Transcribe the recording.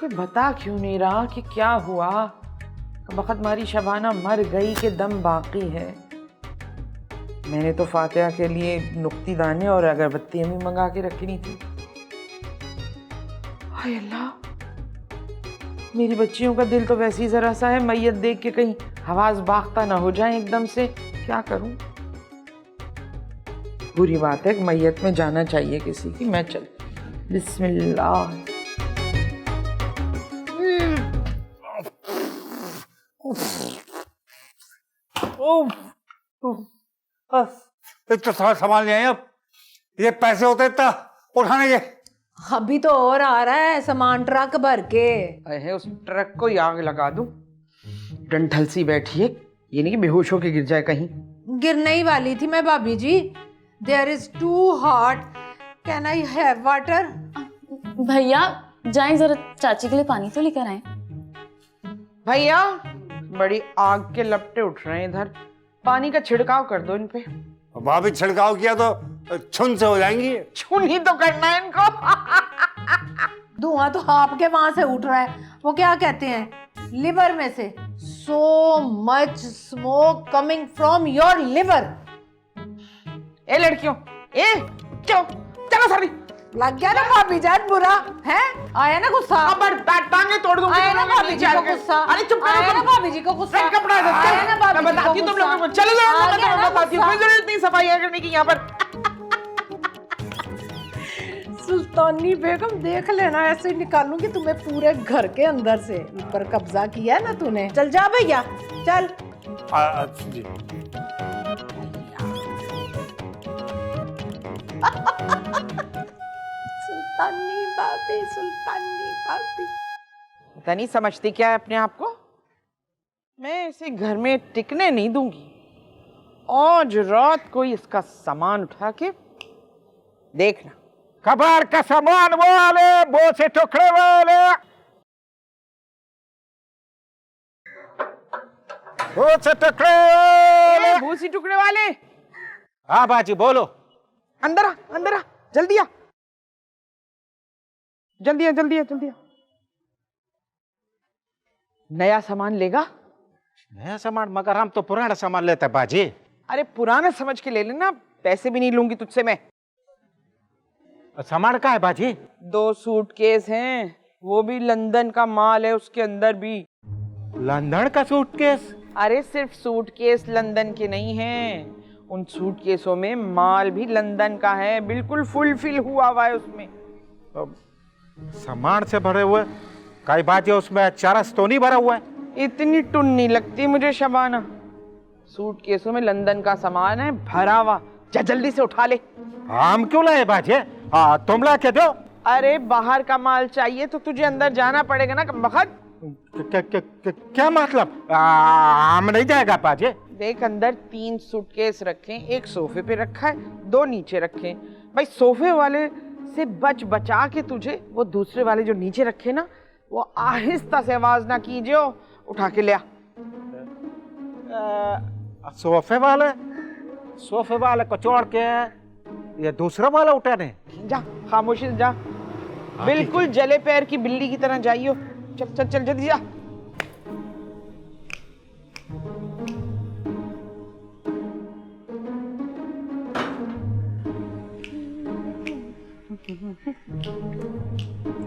कोई बता क्यों नहीं रहा कि क्या हुआ? वक्त हमारी शबाना मर गई कि दम बाकी है। मैंने तो फातिहा के लिए नुक्ती दाने और अगरबत्तियां भी मंगा के रखनी थी। हाय अल्लाह, मेरी बच्चियों का दिल तो वैसे ही जरा सा है, मैयत देख के कहीं हवास बाख्ता ना हो जाए एकदम से। क्या करूं? बुरी बात है, मैयत में जाना चाहिए किसी की। मैं चल, बिस्मिल्लाह। तो थोड़ा संभाल लिया अब। ये पैसे होते इतना उठाने के। अभी तो और आ रहा है सामान ट्रक भर के। है उस ट्रक को आग लगा दूं। डंठल सी बैठी है, ये नहीं कि बेहोश होके गिर जाए कहीं। गिरने ही वाली थी मैं भाभी जी। There is too hot, can I have water? भैया जाएं जरा चाची के लिए पानी तो लेकर आए। भैया, बड़ी आग के लपटे उठ रहे हैं इधर, पानी का छिड़काव कर दो इन पे। भाभी छिड़काव किया तो छुन से हो जाएंगी। छुन ही तो करना है इनको। धुआं तो आपके वहां से उठ रहा है, वो क्या कहते हैं, लिवर में से। So much smoke coming from your liver. ए लड़कियों, ए चलो चलो सारी। लग गया ना भाभी जान बुरा है? आया ना गुस्सा? अब टांगे तोड़ दूंगी। आया ना भाभी जी को गुस्सा? अरे चुप करो। आया ना भाभी जी को गुस्सा? कपड़ा आया ना भाभी जी को बताती हूँ तुम लोगों को। गुस्सा? चलो आ गया ना बताती हूँ, कोई गुस्सा? जरूरत नहीं सफाई करने की यहाँ पर। सुल्तानी बेगम देख लेना, ऐसे निकालूंगी तुम्हें पूरे घर के अंदर से। ऊपर कब्जा किया है ना तूने। चल जा भैया चल। जी। सुल्तानी भाभी, सुल्तानी भाभी। पता नहीं समझती क्या है अपने आप को। मैं इसे घर में टिकने नहीं दूंगी। आज रात कोई इसका सामान उठा के देखना। कबाड़ का सामान वाले, बो से टुकड़े वाले, बो से टुकड़े वाले। भूसी टुकड़े वाले, हाँ बाजी बोलो। अंदर आ, अंदर आ, जल्दी आ, जल्दी आ, जल्दी आ, जल्दी आ। नया सामान लेगा? नया सामान? मगर हम तो पुराना सामान लेते हैं बाजी। अरे पुराना समझ के ले लेना, पैसे भी नहीं लूंगी तुझसे मैं। सामान का है बाजी? 2 सूटकेस हैं, वो भी लंदन का माल है उसके अंदर भी। लंदन का सूटकेस? अरे सिर्फ सूटकेस लंदन के नहीं हैं, उन सूटकेसों में माल भी लंदन का है, बिल्कुल फुलफिल हुआ हुआ है उसमें। सामान से भरे हुए कई बाजी, उसमें चरस तो नहीं भरा हुआ है? इतनी टुन्नी लगती मुझे शबाना। सूटकेसों में लंदन का सामान है भरा हुआ, जा जल्दी से उठा ले। हम क्यों लाए बाजी? हाँ तुम ला के दो। अरे बाहर का माल चाहिए तो तुझे अंदर जाना पड़ेगा ना बखत। क्या मतलब? हम नहीं जाएगा बाजी। देख, अंदर 3 सूटकेस रखे, एक सोफे पे रखा है, 2 नीचे रखे। भाई सोफे वाले से बचा के तुझे वो दूसरे वाले जो नीचे रखे ना, वो आहिस्ता से आवाज ना कीजिए, उठा के ले आ। सोफे वाले को छोड़ के ये दूसरा वाला उठाने? जा खामोशी से जा, बिल्कुल जले पैर की बिल्ली की तरह जाइयो। चल चल चल जल्दी जा।